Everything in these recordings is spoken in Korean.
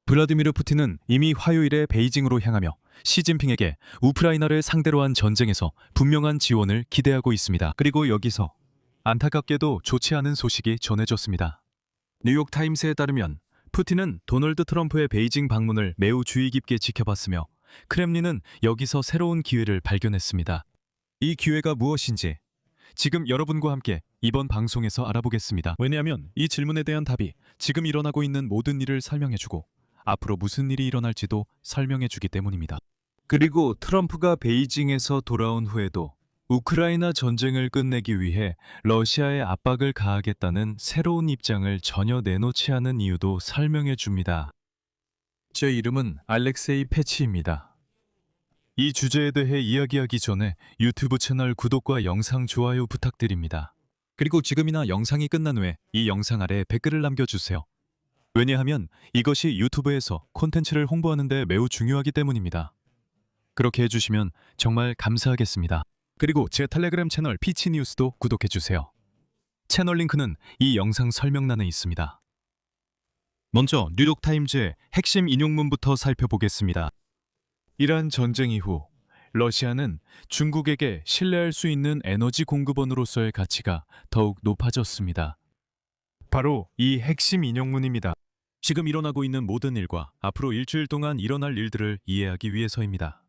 블라디미르 푸틴은 이미 화요일에 베이징으로 향하며 시진핑에게 우크라이나를 상대로 한 전쟁에서 분명한 지원을 기대하고 있습니다. 그리고 여기서 안타깝게도 좋지 않은 소식이 전해졌습니다. 뉴욕타임스에 따르면 푸틴은 도널드 트럼프의 베이징 방문을 매우 주의 깊게 지켜봤으며 크렘린은 여기서 새로운 기회를 발견했습니다. 이 기회가 무엇인지 지금 여러분과 함께 이번 방송에서 알아보겠습니다. 왜냐하면 이 질문에 대한 답이 지금 일어나고 있는 모든 일을 설명해주고 앞으로 무슨 일이 일어날지도 설명해주기 때문입니다. 그리고 트럼프가 베이징에서 돌아온 후에도 우크라이나 전쟁을 끝내기 위해 러시아에 압박을 가하겠다는 새로운 입장을 전혀 내놓지 않은 이유도 설명해줍니다. 제 이름은 알렉세이 패치입니다. 이 주제에 대해 이야기하기 전에 유튜브 채널 구독과 영상 좋아요 부탁드립니다. 그리고 지금이나 영상이 끝난 후에 이 영상 아래 댓글을 남겨주세요. 왜냐하면 이것이 유튜브에서 콘텐츠를 홍보하는 데 매우 중요하기 때문입니다. 그렇게 해주시면 정말 감사하겠습니다. 그리고 제 텔레그램 채널 피치뉴스도 구독해주세요. 채널 링크는 이 영상 설명란에 있습니다. 먼저 뉴욕타임즈의 핵심 인용문부터 살펴보겠습니다. 이란 전쟁 이후 러시아는 중국에게 신뢰할 수 있는 에너지 공급원으로서의 가치가 더욱 높아졌습니다. 바로 이 핵심 인용문입니다. 지금 일어나고 있는 모든 일과 앞으로 일주일 동안 일어날 일들을 이해하기 위해서입니다.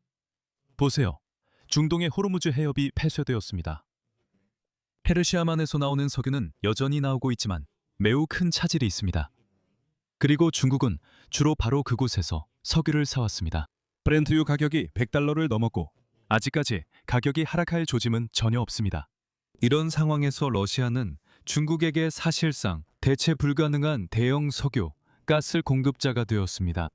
보세요. 중동의 호르무즈 해협이 폐쇄되었습니다. 페르시아만에서 나오는 석유는 여전히 나오고 있지만 매우 큰 차질이 있습니다. 그리고 중국은 주로 바로 그곳에서 석유를 사왔습니다. 브렌트유 가격이 $100를 넘었고 아직까지 가격이 하락할 조짐은 전혀 없습니다. 이런 상황에서 러시아는 중국에게 사실상 대체 불가능한 대형 석유, 가스 공급자가 되었습니다.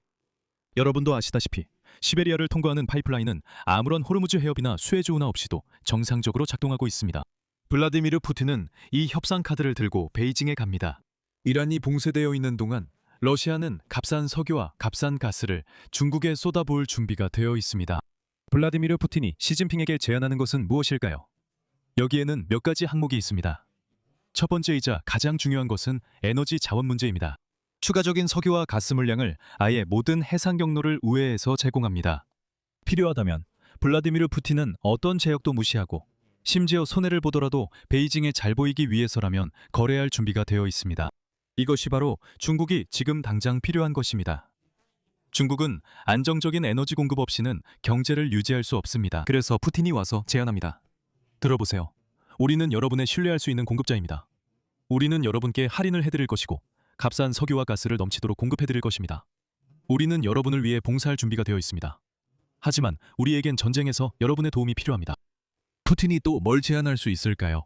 여러분도 아시다시피 시베리아를 통과하는 파이프라인은 아무런 호르무즈 해협이나 수에즈 운하 없이도 정상적으로 작동하고 있습니다. 블라디미르 푸틴은 이 협상 카드를 들고 베이징에 갑니다. 이란이 봉쇄되어 있는 동안 러시아는 값싼 석유와 값싼 가스를 중국에 쏟아부을 준비가 되어 있습니다. 블라디미르 푸틴이 시진핑에게 제안하는 것은 무엇일까요? 여기에는 몇 가지 항목이 있습니다. 첫 번째이자 가장 중요한 것은 에너지 자원 문제입니다. 추가적인 석유와 가스 물량을 아예 모든 해상 경로를 우회해서 제공합니다. 필요하다면 블라디미르 푸틴은 어떤 제약도 무시하고 심지어 손해를 보더라도 베이징에 잘 보이기 위해서라면 거래할 준비가 되어 있습니다. 이것이 바로 중국이 지금 당장 필요한 것입니다. 중국은 안정적인 에너지 공급 없이는 경제를 유지할 수 없습니다. 그래서 푸틴이 와서 제안합니다. 들어보세요. 우리는 여러분의 신뢰할 수 있는 공급자입니다. 우리는 여러분께 할인을 해드릴 것이고 값싼 석유와 가스를 넘치도록 공급해드릴 것입니다. 우리는 여러분을 위해 봉사할 준비가 되어 있습니다. 하지만 우리에겐 전쟁에서 여러분의 도움이 필요합니다. 푸틴이 또 뭘 제안할 수 있을까요?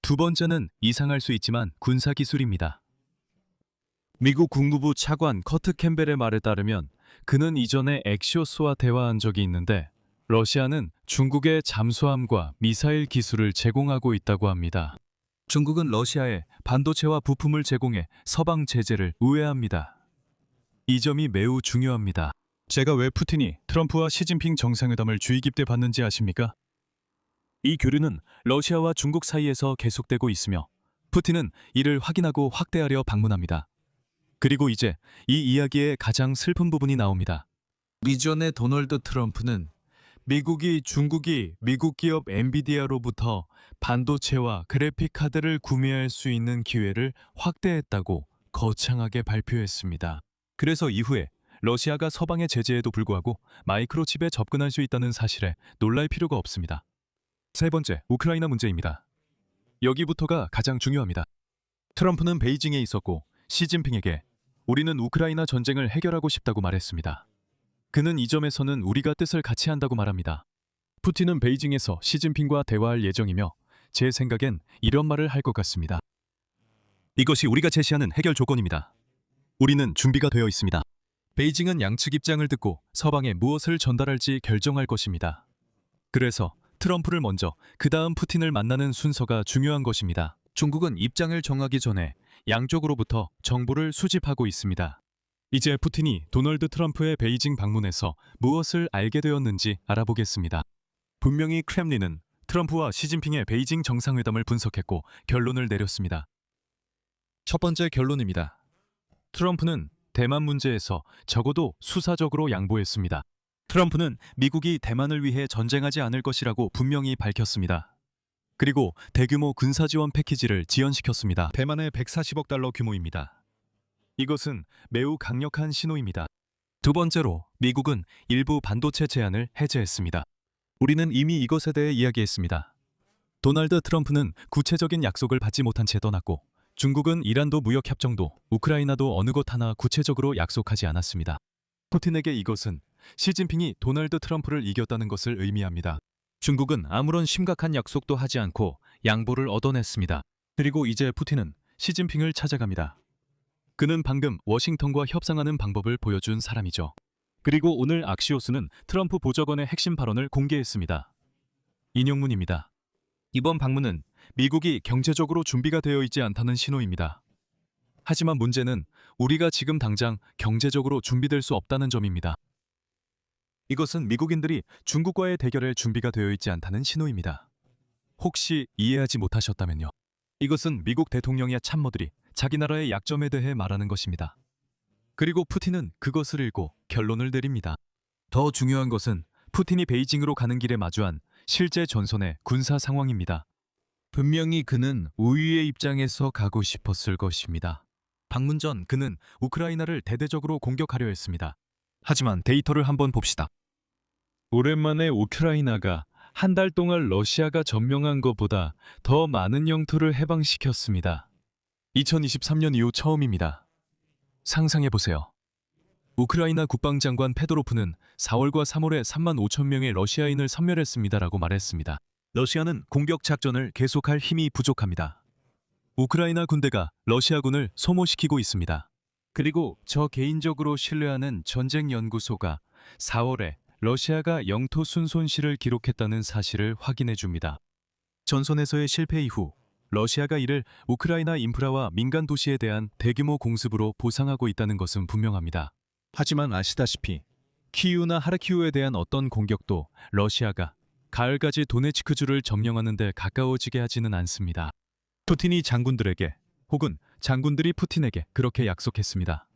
두 번째는 이상할 수 있지만 군사기술입니다. 미국 국무부 차관 커트 캠벨의 말에 따르면 그는 이전에 엑시오스와 대화한 적이 있는데 러시아는 중국의 잠수함과 미사일 기술을 제공하고 있다고 합니다. 중국은 러시아에 반도체와 부품을 제공해 서방 제재를 우회합니다. 이 점이 매우 중요합니다. 제가 왜 푸틴이 트럼프와 시진핑 정상회담을 주의 깊게 봤는지 아십니까? 이 교류는 러시아와 중국 사이에서 계속되고 있으며 푸틴은 이를 확인하고 확대하려 방문합니다. 그리고 이제 이 이야기의 가장 슬픈 부분이 나옵니다. 이전에 도널드 트럼프는 미국이 미국 기업 엔비디아로부터 반도체와 그래픽 카드를 구매할 수 있는 기회를 확대했다고 거창하게 발표했습니다. 그래서 이후에 러시아가 서방의 제재에도 불구하고 마이크로칩에 접근할 수 있다는 사실에 놀랄 필요가 없습니다. 세 번째, 우크라이나 문제입니다. 여기부터가 가장 중요합니다. 트럼프는 베이징에 있었고 시진핑에게 우리는 우크라이나 전쟁을 해결하고 싶다고 말했습니다. 그는 이 점에서는 우리가 뜻을 같이 한다고 말합니다. 푸틴은 베이징에서 시진핑과 대화할 예정이며 제 생각엔 이런 말을 할 것 같습니다. 이것이 우리가 제시하는 해결 조건입니다. 우리는 준비가 되어 있습니다. 베이징은 양측 입장을 듣고 서방에 무엇을 전달할지 결정할 것입니다. 그래서 트럼프를 먼저 그 다음 푸틴을 만나는 순서가 중요한 것입니다. 중국은 입장을 정하기 전에 양쪽으로부터 정보를 수집하고 있습니다. 이제 푸틴이 도널드 트럼프의 베이징 방문에서 무엇을 알게 되었는지 알아보겠습니다. 분명히 크렘린은 트럼프와 시진핑의 베이징 정상회담을 분석했고 결론을 내렸습니다. 첫 번째 결론입니다. 트럼프는 대만 문제에서 적어도 수사적으로 양보했습니다. 트럼프는 미국이 대만을 위해 전쟁하지 않을 것이라고 분명히 밝혔습니다. 그리고 대규모 군사 지원 패키지를 지연시켰습니다. 대만의 140억 달러 규모입니다. 이것은 매우 강력한 신호입니다. 두 번째로 미국은 일부 반도체 제한을 해제했습니다. 우리는 이미 이것에 대해 이야기했습니다. 도널드 트럼프는 구체적인 약속을 받지 못한 채 떠났고 중국은 이란도 무역 협정도 우크라이나도 어느 것 하나 구체적으로 약속하지 않았습니다. 푸틴에게 이것은 시진핑이 도널드 트럼프를 이겼다는 것을 의미합니다. 중국은 아무런 심각한 약속도 하지 않고 양보를 얻어냈습니다. 그리고 이제 푸틴은 시진핑을 찾아갑니다. 그는 방금 워싱턴과 협상하는 방법을 보여준 사람이죠. 그리고 오늘 악시오스는 트럼프 보좌관의 핵심 발언을 공개했습니다. 인용문입니다. 이번 방문은 미국이 경제적으로 준비가 되어 있지 않다는 신호입니다. 하지만 문제는 우리가 지금 당장 경제적으로 준비될 수 없다는 점입니다. 이것은 미국인들이 중국과의 대결에 준비가 되어 있지 않다는 신호입니다. 혹시 이해하지 못하셨다면요. 이것은 미국 대통령의 참모들이 자기 나라의 약점에 대해 말하는 것입니다. 그리고 푸틴은 그것을 읽고 결론을 내립니다. 더 중요한 것은 푸틴이 베이징으로 가는 길에 마주한 실제 전선의 군사 상황입니다. 분명히 그는 우위의 입장에서 가고 싶었을 것입니다. 방문 전 그는 우크라이나를 대대적으로 공격하려 했습니다. 하지만 데이터를 한번 봅시다. 오랜만에 우크라이나가 한 달 동안 러시아가 점령한 것보다 더 많은 영토를 해방시켰습니다. 2023년 이후 처음입니다. 상상해보세요. 우크라이나 국방장관 페도로프는 4월과 3월에 3만 5천 명의 러시아인을 섬멸했습니다라고 말했습니다. 러시아는 공격 작전을 계속할 힘이 부족합니다. 우크라이나 군대가 러시아군을 소모시키고 있습니다. 그리고 저 개인적으로 신뢰하는 전쟁연구소가 4월에 러시아가 영토 순손실을 기록했다는 사실을 확인해 줍니다. 전선에서의 실패 이후 러시아가 이를 우크라이나 인프라와 민간 도시에 대한 대규모 공습으로 보상하고 있다는 것은 분명합니다. 하지만 아시다시피 키이우나 하르키우에 대한 어떤 공격도 러시아가 가을까지 도네츠크주를 점령하는 데 가까워지게 하지는 않습니다. 푸틴이 장군들에게 혹은 장군들이 푸틴에게 그렇게 약속했습니다.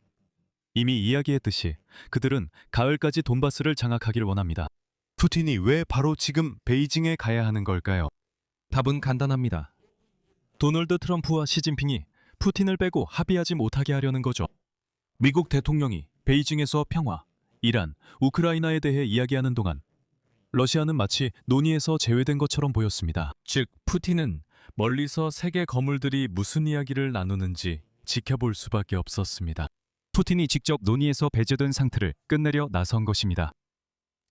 이미 이야기했듯이 그들은 가을까지 돈바스를 장악하길 원합니다. 푸틴이 왜 바로 지금 베이징에 가야 하는 걸까요? 답은 간단합니다. 도널드 트럼프와 시진핑이 푸틴을 빼고 합의하지 못하게 하려는 거죠. 미국 대통령이 베이징에서 평화, 이란, 우크라이나에 대해 이야기하는 동안 러시아는 마치 논의에서 제외된 것처럼 보였습니다. 즉, 푸틴은 멀리서 세계 거물들이 무슨 이야기를 나누는지 지켜볼 수밖에 없었습니다. 푸틴이 직접 논의에서 배제된 상태를 끝내려 나선 것입니다.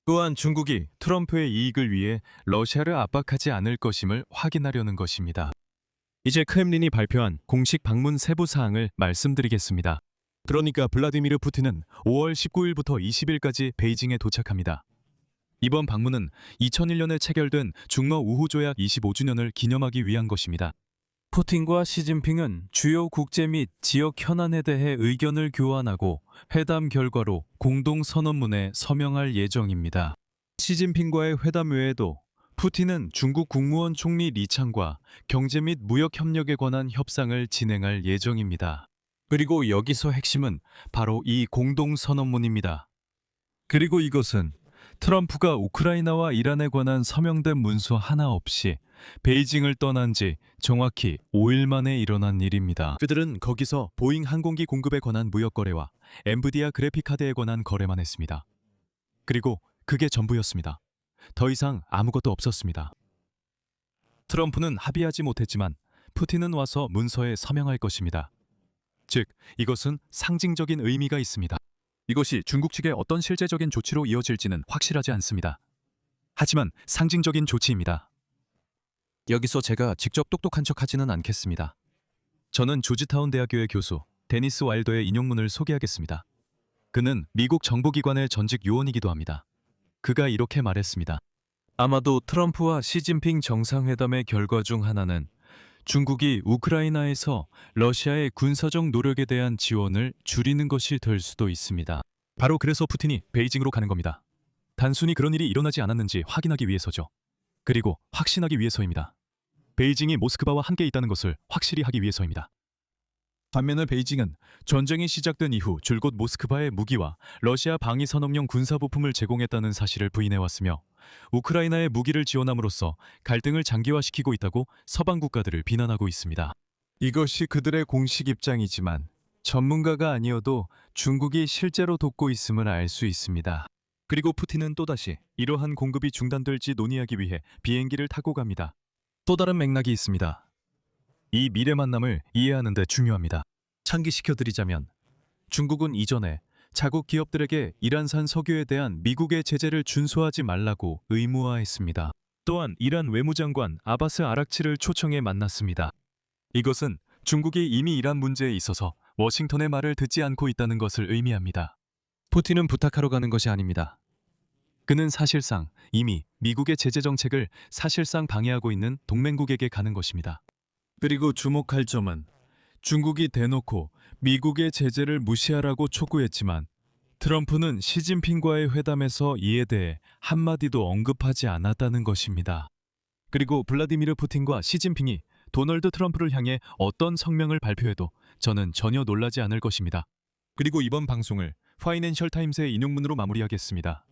또한 중국이 트럼프의 이익을 위해 러시아를 압박하지 않을 것임을 확인하려는 것입니다. 이제 크렘린이 발표한 공식 방문 세부 사항을 말씀드리겠습니다. 그러니까 블라디미르 푸틴은 5월 19일부터 20일까지 베이징에 도착합니다. 이번 방문은 2001년에 체결된 중러 우호 조약 25주년을 기념하기 위한 것입니다. 푸틴과 시진핑은 주요 국제 및 지역 현안에 대해 의견을 교환하고 회담 결과로 공동 선언문에 서명할 예정입니다. 시진핑과의 회담 외에도 푸틴은 중국 국무원 총리 리창과 경제 및 무역 협력에 관한 협상을 진행할 예정입니다. 그리고 여기서 핵심은 바로 이 공동 선언문입니다. 그리고 이것은 트럼프가 우크라이나와 이란에 관한 서명된 문서 하나 없이 베이징을 떠난 지 정확히 5일 만에 일어난 일입니다. 그들은 거기서 보잉 항공기 공급에 관한 무역 거래와 엔비디아 그래픽카드에 관한 거래만 했습니다. 그리고 그게 전부였습니다. 더 이상 아무것도 없었습니다. 트럼프는 합의하지 못했지만 푸틴은 와서 문서에 서명할 것입니다. 즉, 이것은 상징적인 의미가 있습니다. 이것이 중국 측의 어떤 실제적인 조치로 이어질지는 확실하지 않습니다. 하지만 상징적인 조치입니다. 여기서 제가 직접 똑똑한 척 하지는 않겠습니다. 저는 조지타운 대학교의 교수 데니스 와일더의 인용문을 소개하겠습니다. 그는 미국 정보기관의 전직 요원이기도 합니다. 그가 이렇게 말했습니다. 아마도 트럼프와 시진핑 정상회담의 결과 중 하나는 중국이 우크라이나에서 러시아의 군사적 노력에 대한 지원을 줄이는 것이 될 수도 있습니다. 바로 그래서 푸틴이 베이징으로 가는 겁니다. 단순히 그런 일이 일어나지 않았는지 확인하기 위해서죠. 그리고 확신하기 위해서입니다. 베이징이 모스크바와 함께 있다는 것을 확실히 하기 위해서입니다. 반면에 베이징은 전쟁이 시작된 이후 줄곧 모스크바에 무기와 러시아 방위 산업용 군사부품을 제공했다는 사실을 부인해왔으며 우크라이나에 무기를 지원함으로써 갈등을 장기화시키고 있다고 서방 국가들을 비난하고 있습니다. 이것이 그들의 공식 입장이지만 전문가가 아니어도 중국이 실제로 돕고 있음을 알 수 있습니다. 그리고 푸틴은 또다시 이러한 공급이 중단될지 논의하기 위해 비행기를 타고 갑니다. 또 다른 맥락이 있습니다. 이 미래 만남을 이해하는 데 중요합니다. 상기시켜드리자면 중국은 이전에 자국 기업들에게 이란산 석유에 대한 미국의 제재를 준수하지 말라고 의무화했습니다. 또한 이란 외무장관 아바스 아락치를 초청해 만났습니다. 이것은 중국이 이미 이란 문제에 있어서 워싱턴의 말을 듣지 않고 있다는 것을 의미합니다. 푸틴은 부탁하러 가는 것이 아닙니다. 그는 사실상 이미 미국의 제재 정책을 사실상 방해하고 있는 동맹국에게 가는 것입니다. 그리고 주목할 점은 중국이 대놓고 미국의 제재를 무시하라고 촉구했지만 트럼프는 시진핑과의 회담에서 이에 대해 한마디도 언급하지 않았다는 것입니다. 그리고 블라디미르 푸틴과 시진핑이 도널드 트럼프를 향해 어떤 성명을 발표해도 저는 전혀 놀라지 않을 것입니다. 그리고 이번 방송을 파이낸셜 타임스의 인용문으로 마무리하겠습니다.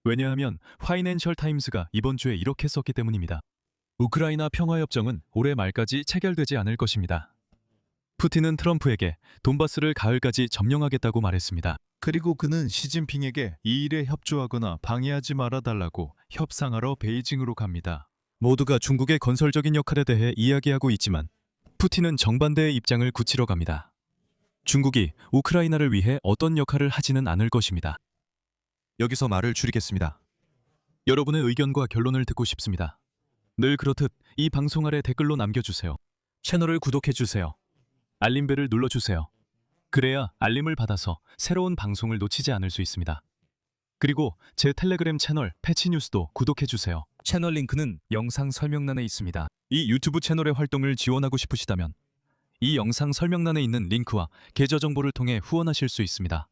왜냐하면 파이낸셜 타임스가 이번 주에 이렇게 썼기 때문입니다. 우크라이나 평화협정은 올해 말까지 체결되지 않을 것입니다. 푸틴은 트럼프에게 돈바스를 가을까지 점령하겠다고 말했습니다. 그리고 그는 시진핑에게 이 일에 협조하거나 방해하지 말아달라고 협상하러 베이징으로 갑니다. 모두가 중국의 건설적인 역할에 대해 이야기하고 있지만 푸틴은 정반대의 입장을 굳히러 갑니다. 중국이 우크라이나를 위해 어떤 역할을 하지는 않을 것입니다. 여기서 말을 줄이겠습니다. 여러분의 의견과 결론을 듣고 싶습니다. 늘 그렇듯 이 방송 아래 댓글로 남겨주세요. 채널을 구독해주세요. 알림벨을 눌러주세요. 그래야 알림을 받아서 새로운 방송을 놓치지 않을 수 있습니다. 그리고 제 텔레그램 채널 패치뉴스도 구독해주세요. 채널 링크는 영상 설명란에 있습니다. 이 유튜브 채널의 활동을 지원하고 싶으시다면 이 영상 설명란에 있는 링크와 계좌 정보를 통해 후원하실 수 있습니다.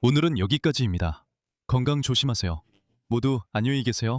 오늘은 여기까지입니다. 건강 조심하세요. 모두 안녕히 계세요.